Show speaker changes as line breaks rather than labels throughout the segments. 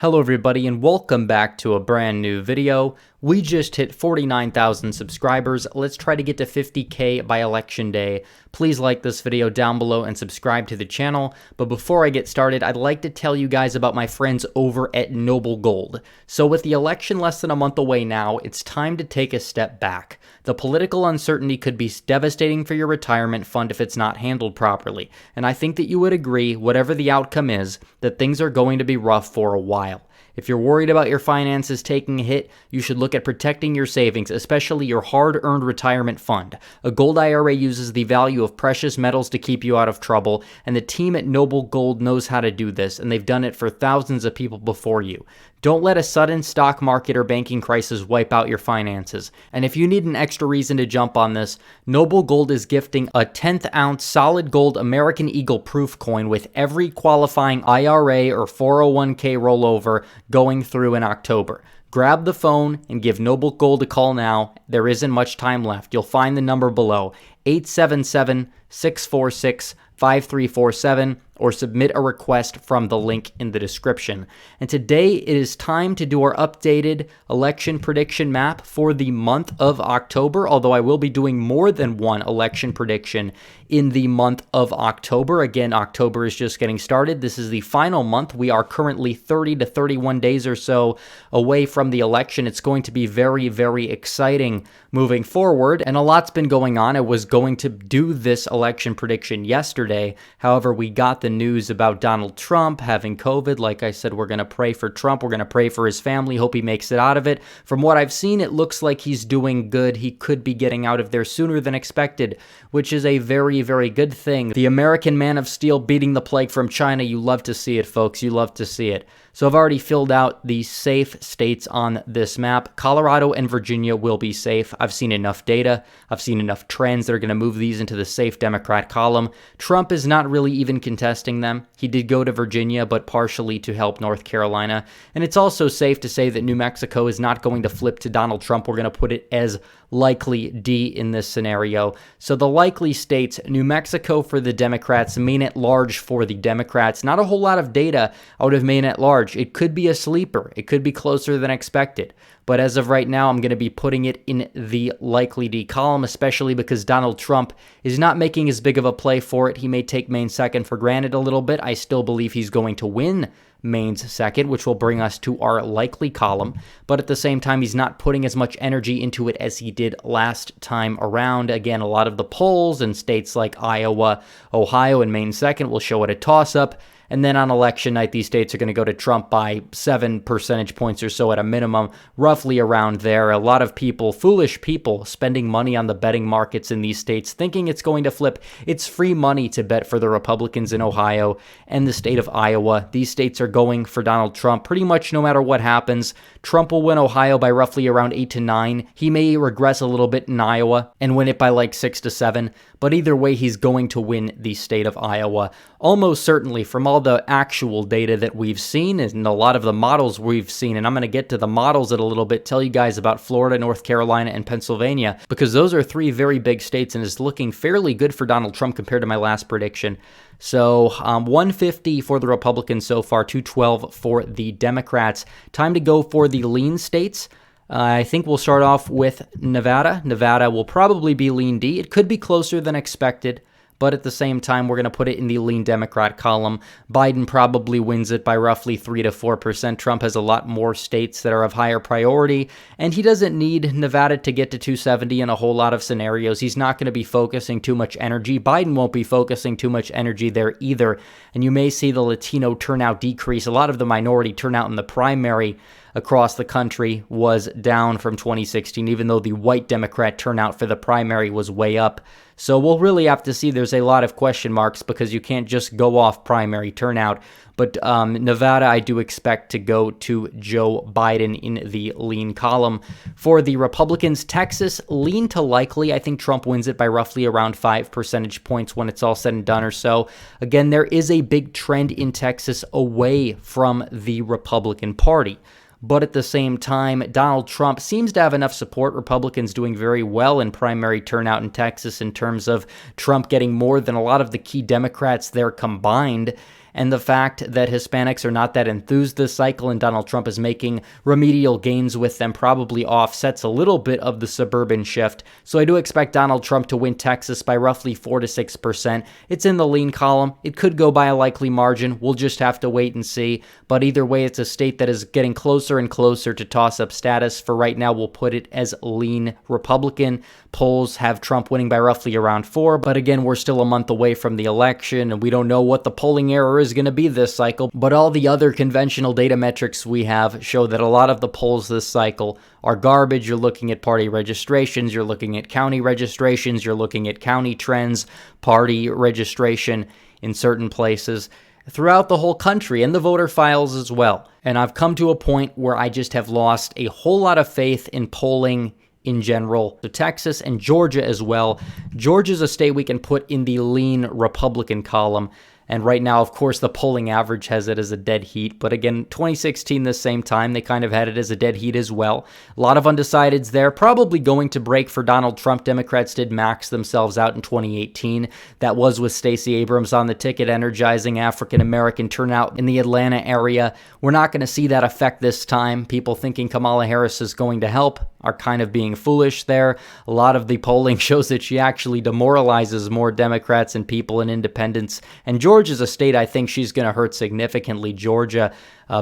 Hello everybody and welcome back to a brand new video. We just hit 49,000 subscribers. Let's try to get to 50K by election day. Please like this video down below and subscribe to the channel. But before I get started, I'd like to tell you guys about my friends over at Noble Gold. So with the election less than a month away now, it's time to take a step back. The political uncertainty could be devastating for your retirement fund if it's not handled properly. And I think that you would agree, whatever the outcome is, that things are going to be rough for a while. If you're worried about your finances taking a hit, you should look at protecting your savings, especially your hard-earned retirement fund. A gold IRA uses the value of precious metals to keep you out of trouble, and the team at Noble Gold knows how to do this, and they've done it for thousands of people before you. Don't let a sudden stock market or banking crisis wipe out your finances. And if you need an extra reason to jump on this, Noble Gold is gifting a 10th ounce solid gold American Eagle proof coin with every qualifying IRA or 401k rollover going through in October. Grab the phone and give Noble Gold a call now. There isn't much time left. You'll find the number below, 877-646-5347, or submit a request from the link in the description. And today it is time to do our updated election prediction map for the month of October, although I will be doing more than one election prediction in the month of October. Again, October is just getting started. This is the final month. We are currently 30 to 31 days or so away from the election. It's going to be very, very exciting moving forward, and a lot's been going on. I was going to do this election prediction yesterday. However, we got the news about Donald Trump having COVID. Like I said, we're going to pray for Trump. We're going to pray for his family. Hope he makes it out of it. From what I've seen, it looks like he's doing good. He could be getting out of there sooner than expected, which is a very, very good thing. The American man of steel beating the plague from China. You love to see it, folks. You love to see it. So I've already filled out the safe states on this map. Colorado and Virginia will be safe. I've seen enough data. I've seen enough trends that are going to move these into the safe Democrat column. Trump is not really even contesting them. He did go to Virginia, but partially to help North Carolina. And it's also safe to say that New Mexico is not going to flip to Donald Trump. We're going to put it as likely D in this scenario. So the likely states, New Mexico for the Democrats, Maine at large for the Democrats. Not a whole lot of data out of Maine at large. It could be a sleeper. It could be closer than expected. But as of right now, I'm going to be putting it in the likely D column, especially because Donald Trump is not making as big of a play for it. He may take Maine second for granted a little bit. I still believe he's going to win Maine's second, which will bring us to our likely column. But at the same time, he's not putting as much energy into it as he did last time around. Again, a lot of the polls in states like Iowa, Ohio, and Maine second will show it a toss-up. And then on election night, these states are going to go to Trump by 7 percentage points or so at a minimum, roughly around there. A lot of people, foolish people, spending money on the betting markets in these states, thinking it's going to flip. It's free money to bet for the Republicans in Ohio and the state of Iowa. These states are going for Donald Trump pretty much no matter what happens. Trump will win Ohio by roughly around 8 to 9. He may regress a little bit in Iowa and win it by like 6 to 7. But either way, he's going to win the state of Iowa. Almost certainly from all the actual data that we've seen and a lot of the models we've seen. And I'm going to get to the models in a little bit, tell you guys about Florida, North Carolina, and Pennsylvania, because those are 3 very big states and is looking fairly good for Donald Trump compared to my last prediction. So 150 for the Republicans so far, 212 for the Democrats. Time to go for the lean states. I think we'll start off with Nevada. Nevada will probably be lean D. It could be closer than expected, but at the same time, we're going to put it in the lean Democrat column. Biden probably wins it by roughly 3 to 4%. Trump has a lot more states that are of higher priority, and he doesn't need Nevada to get to 270 in a whole lot of scenarios. He's not going to be focusing too much energy. Biden won't be focusing too much energy there either, and you may see the Latino turnout decrease. A lot of the minority turnout in the primary across the country was down from 2016, even though the white Democrat turnout for the primary was way up. So we'll really have to see. There's a lot of question marks because you can't just go off primary turnout. But Nevada, I do expect to go to Joe Biden in the lean column. For the Republicans, Texas, lean to likely. I think Trump wins it by roughly around 5 percentage points when it's all said and done or so. Again, there is a big trend in Texas away from the Republican Party. But at the same time, Donald Trump seems to have enough support. Republicans doing very well in primary turnout in Texas in terms of Trump getting more than a lot of the key Democrats there combined. and the fact that Hispanics are not that enthused this cycle and Donald Trump is making remedial gains with them probably offsets a little bit of the suburban shift. So I do expect Donald Trump to win Texas by roughly 4 to 6%. It's in the lean column. It could go by a likely margin. We'll just have to wait and see. But either way, it's a state that is getting closer and closer to toss-up status. For right now, we'll put it as lean Republican. Polls have Trump winning by roughly around 4, but again, we're still a month away from the election, and we don't know what the polling error is going to be this cycle. But all the other conventional data metrics we have show that a lot of the polls this cycle are garbage. You're looking at party registrations, you're looking at county registrations, you're looking at county trends, party registration in certain places throughout the whole country, and the voter files as well. And I've come to a point where I just have lost a whole lot of faith in polling in general. So Texas and Georgia as well. Georgia's a state we can put in the lean Republican column. And right now, of course, the polling average has it as a dead heat. But again, 2016, the same time, they kind of had it as a dead heat as well. A lot of undecideds there, probably going to break for Donald Trump. Democrats did max themselves out in 2018. That was with Stacey Abrams on the ticket, energizing African-American turnout in the Atlanta area. We're not going to see that effect this time. People thinking Kamala Harris is going to help are kind of being foolish there. A lot of the polling shows that she actually demoralizes more Democrats and people and independents. And Georgia's a state I think she's going to hurt significantly. Georgia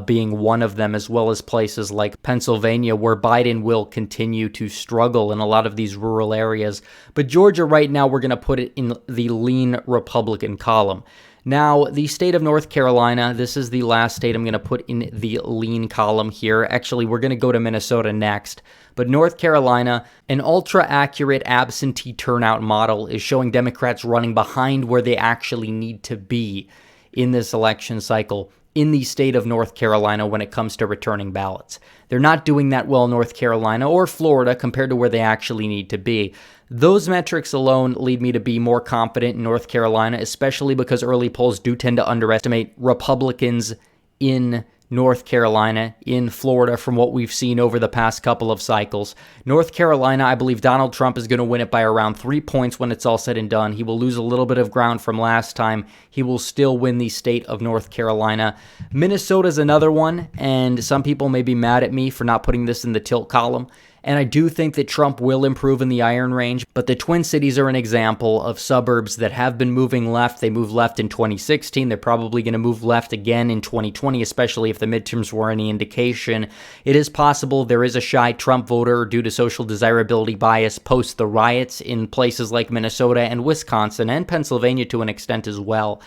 being one of them, as well as places like Pennsylvania, where Biden will continue to struggle in a lot of these rural areas. But Georgia right now, we're going to put it in the lean Republican column. Now, the state of North Carolina, this is the last state I'm going to put in the lean column here. Actually, we're going to go to Minnesota next. But North Carolina, an ultra-accurate absentee turnout model is showing Democrats running behind where they actually need to be in this election cycle in the state of North Carolina when it comes to returning ballots. They're not doing that well in North Carolina or Florida compared to where they actually need to be. Those metrics alone lead me to be more confident in North Carolina, especially because early polls do tend to underestimate Republicans in North Carolina, in Florida, from what we've seen over the past couple of cycles. North Carolina, I believe Donald Trump is going to win it by around 3 points when it's all said and done. He will lose a little bit of ground from last time. He will still win the state of North Carolina. Minnesota's another one, and some people may be mad at me for not putting this in the tilt column. And I do think that Trump will improve in the Iron Range, but the Twin Cities are an example of suburbs that have been moving left. They moved left in 2016. They're probably going to move left again in 2020, especially if the midterms were any indication. It is possible there is a shy Trump voter due to social desirability bias post the riots in places like Minnesota and Wisconsin and Pennsylvania to an extent as well.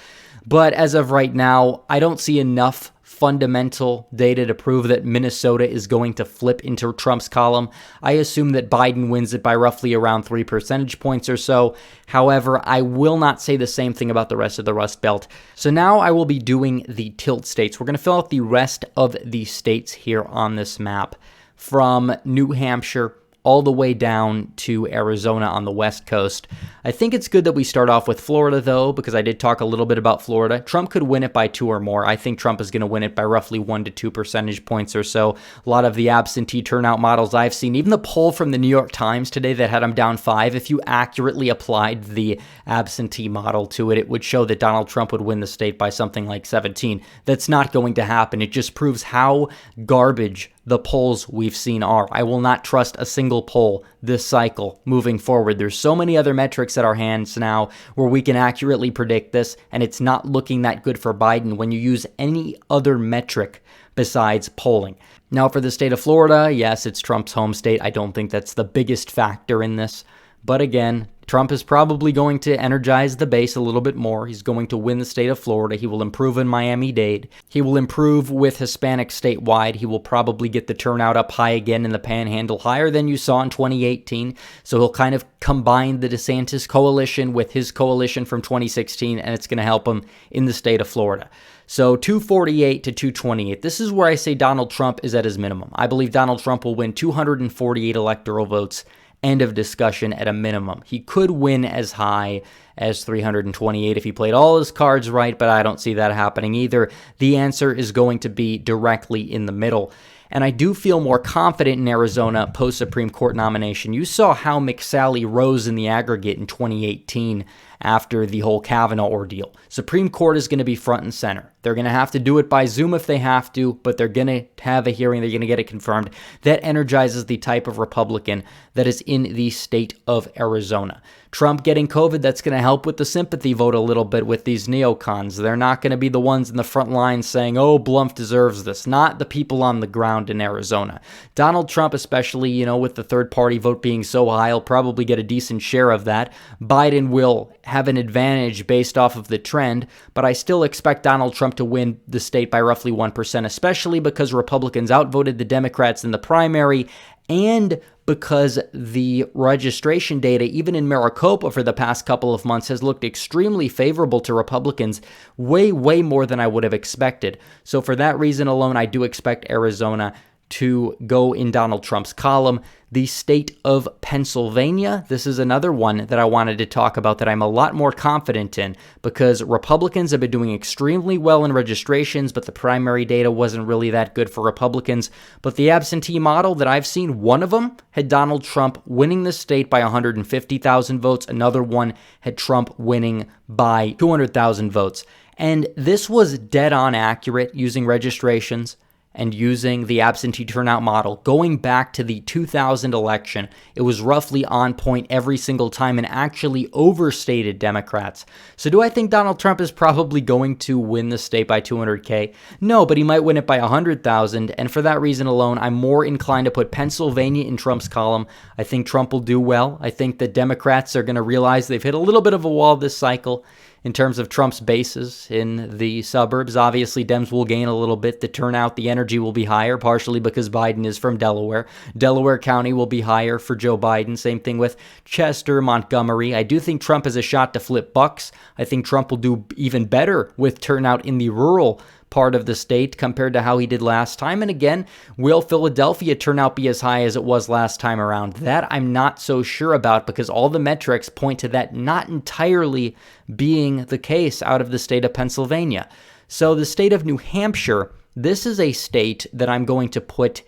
But as of right now, I don't see enough fundamental data to prove that Minnesota is going to flip into Trump's column. I assume that Biden wins it by roughly around 3 percentage points or so. However, I will not say the same thing about the rest of the Rust Belt. So now I will be doing the tilt states. We're going to fill out the rest of the states here on this map, from New Hampshire all the way down to Arizona on the West Coast. I think it's good that we start off with Florida, though, because I did talk a little bit about Florida. Trump could win it by 2 or more. I think Trump is going to win it by roughly 1 to 2 percentage points or so. A lot of the absentee turnout models I've seen, even the poll from the New York Times today that had him down 5, if you accurately applied the absentee model to it, it would show that Donald Trump would win the state by something like 17. That's not going to happen. It just proves how garbage the polls we've seen are. I will not trust a single poll this cycle moving forward. There's so many other metrics at our hands now where we can accurately predict this, and it's not looking that good for Biden when you use any other metric besides polling. Now, for the state of Florida, yes, it's Trump's home state. I don't think that's the biggest factor in this. But again, Trump is probably going to energize the base a little bit more. He's going to win the state of Florida. He will improve in Miami-Dade. He will improve with Hispanics statewide. He will probably get the turnout up high again in the Panhandle, higher than you saw in 2018. So he'll kind of combine the DeSantis coalition with his coalition from 2016, and it's going to help him in the state of Florida. So 248 to 228. This is where I say Donald Trump is at his minimum. I believe Donald Trump will win 248 electoral votes. End of discussion at a minimum. He could win as high as 328 if he played all his cards right, but I don't see that happening either. The answer is going to be directly in the middle. And I do feel more confident in Arizona post-Supreme Court nomination. You saw how McSally rose in the aggregate in 2018 after the whole Kavanaugh ordeal. Supreme Court is going to be front and center. They're going to have to do it by Zoom if they have to, but they're going to have a hearing. They're going to get it confirmed. That energizes the type of Republican that is in the state of Arizona. Trump getting COVID, that's going to help with the sympathy vote a little bit with these neocons. They're not going to be the ones in the front line saying, oh, Blumph deserves this. Not the people on the ground in Arizona. Donald Trump, especially, with the third party vote being so high, will probably get a decent share of that. Biden will have an advantage based off of the trend, but I still expect Donald Trump to win the state by roughly 1%, especially because Republicans outvoted the Democrats in the primary and because the registration data, even in Maricopa for the past couple of months, has looked extremely favorable to Republicans, way, way more than I would have expected. So for that reason alone, I do expect Arizona to go in Donald Trump's column. The state of Pennsylvania, this is another one that I wanted to talk about that I'm a lot more confident in because Republicans have been doing extremely well in registrations, but the primary data wasn't really that good for Republicans. But the absentee model that I've seen, one of them had Donald Trump winning the state by 150,000 votes. Another one had Trump winning by 200,000 votes. And this was dead on accurate using registrations and using the absentee turnout model. Going back to the 2000 election, it was roughly on point every single time and actually overstated Democrats. So do I think Donald Trump is probably going to win the state by 200K? No, but he might win it by 100,000, and for that reason alone, I'm more inclined to put Pennsylvania in Trump's column. I think Trump will do well. I think the Democrats are going to realize they've hit a little bit of a wall this cycle in terms of Trump's bases in the suburbs. Obviously, Dems will gain a little bit. The turnout, the energy will be higher, partially because Biden is from Delaware. Delaware County will be higher for Joe Biden. Same thing with Chester, Montgomery. I do think Trump has a shot to flip bucks. I think Trump will do even better with turnout in the rural part of the state compared to how he did last time. And again, will Philadelphia turnout be as high as it was last time around? That I'm not so sure about because all the metrics point to that not entirely being the case out of the state of Pennsylvania. So the state of New Hampshire, this is a state that I'm going to put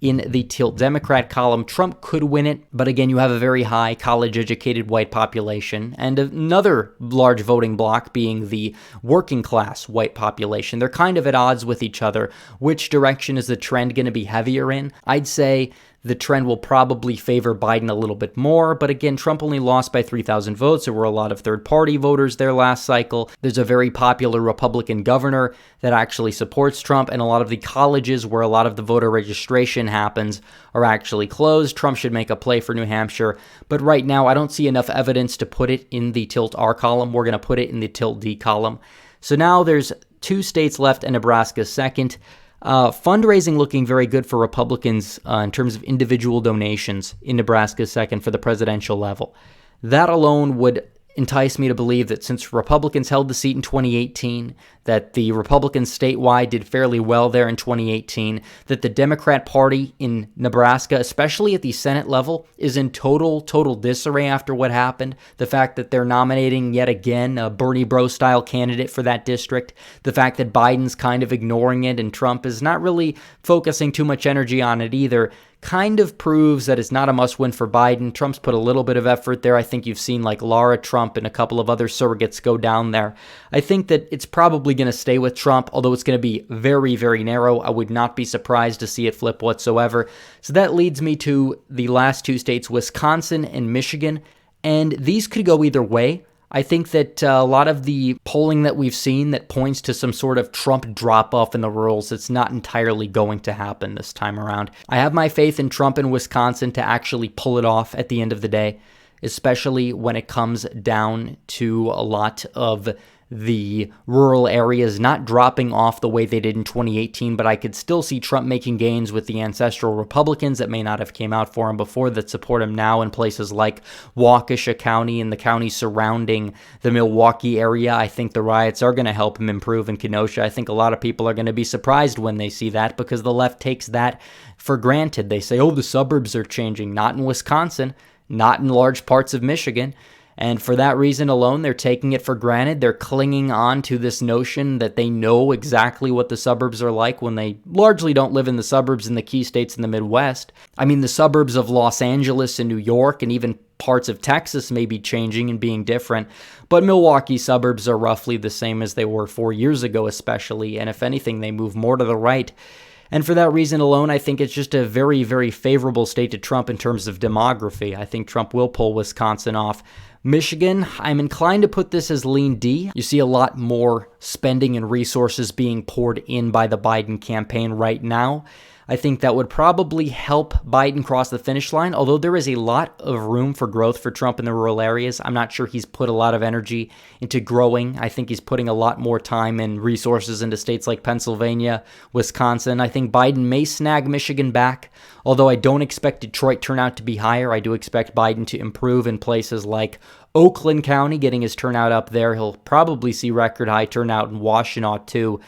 in the tilt Democrat column. Trump could win it, but again, you have a very high college-educated white population and another large voting bloc being the working class white population. They're kind of at odds with each other. Which direction is the trend going to be heavier in? I'd say the trend will probably favor Biden a little bit more, but again, Trump only lost by 3,000 votes. There were a lot of third-party voters there last cycle. There's a very popular Republican governor that actually supports Trump, and a lot of the colleges where a lot of the voter registration happens are actually closed. Trump should make a play for New Hampshire, but right now I don't see enough evidence to put it in the Tilt R column. We're going to put it in the Tilt D column. So now there's 2 states left and Nebraska second. Fundraising looking very good for Republicans in terms of individual donations in Nebraska second for the presidential level. That alone would entice me to believe that since Republicans held the seat in 2018, that the Republicans statewide did fairly well there in 2018, that the Democrat Party in Nebraska, especially at the Senate level, is in total disarray after what happened. The fact that they're nominating yet again a Bernie Bro-style candidate for that district, the fact that Biden's kind of ignoring it and Trump is not really focusing too much energy on it either, kind of proves that it's not a must-win for Biden. Trump's put a little bit of effort there. I think you've seen like Laura Trump and a couple of other surrogates go down there. I think that it's probably going to stay with Trump, although it's going to be very, very narrow. I would not be surprised to see it flip whatsoever. So that leads me to the last 2 states, Wisconsin and Michigan, and these could go either way. I think that a lot of the polling that we've seen that points to some sort of Trump drop-off in the rurals, it's not entirely going to happen this time around. I have my faith in Trump in Wisconsin to actually pull it off at the end of the day, especially when it comes down to a lot of the rural areas not dropping off the way they did in 2018, but I could still see Trump making gains with the ancestral Republicans that may not have came out for him before that support him now in places like Waukesha County and the counties surrounding the Milwaukee area. I think the riots are going to help him improve in Kenosha. I think a lot of people are going to be surprised when they see that because the left takes that for granted. They say, oh, the suburbs are changing. Not in Wisconsin, not in large parts of Michigan. And for that reason alone, they're taking it for granted. They're clinging on to this notion that they know exactly what the suburbs are like when they largely don't live in the suburbs in the key states in the Midwest. I mean, the suburbs of Los Angeles and New York and even parts of Texas may be changing and being different, but Milwaukee suburbs are roughly the same as they were 4 years ago especially, and if anything, they move more to the right. And for that reason alone, I think it's just a very, very favorable state to Trump in terms of demography. I think Trump will pull Wisconsin off. Michigan, I'm inclined to put this as lean D. You see a lot more spending and resources being poured in by the Biden campaign right now. I think that would probably help Biden cross the finish line, although there is a lot of room for growth for Trump in the rural areas. I'm not sure he's put a lot of energy into growing. I think he's putting a lot more time and resources into states like Pennsylvania, Wisconsin. I think Biden may snag Michigan back, although I don't expect Detroit turnout to be higher. I do expect Biden to improve in places like Oakland County, getting his turnout up there. He'll probably see record high turnout in Washtenaw too.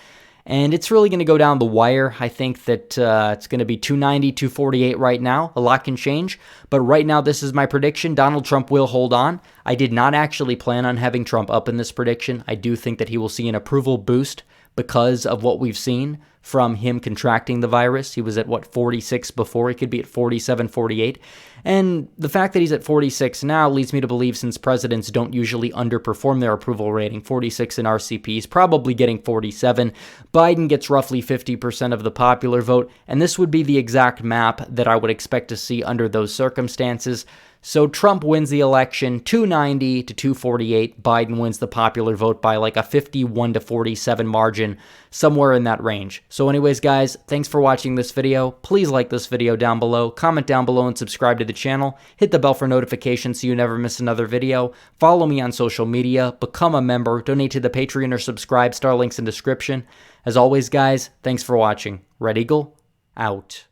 And it's really going to go down the wire. I think that it's going to be 290, 248 right now. A lot can change. But right now, this is my prediction. Donald Trump will hold on. I did not actually plan on having Trump up in this prediction. I do think that he will see an approval boost because of what we've seen from him contracting the virus. He was at, 46 before? He could be at 47, 48. And the fact that he's at 46 now leads me to believe, since presidents don't usually underperform their approval rating, 46 in RCP is probably getting 47. Biden gets roughly 50% of the popular vote, and this would be the exact map that I would expect to see under those circumstances. So Trump wins the election 290 to 248. Biden wins the popular vote by like a 51 to 47 margin, somewhere in that range. So anyways, guys, thanks for watching this video. Please like this video down below, comment down below, and subscribe to the channel. Hit the bell for notifications so you never miss another video. Follow me on social media, become a member, donate to the Patreon, or subscribe. Star links in description. As always, guys, thanks for watching. Red Eagle, out.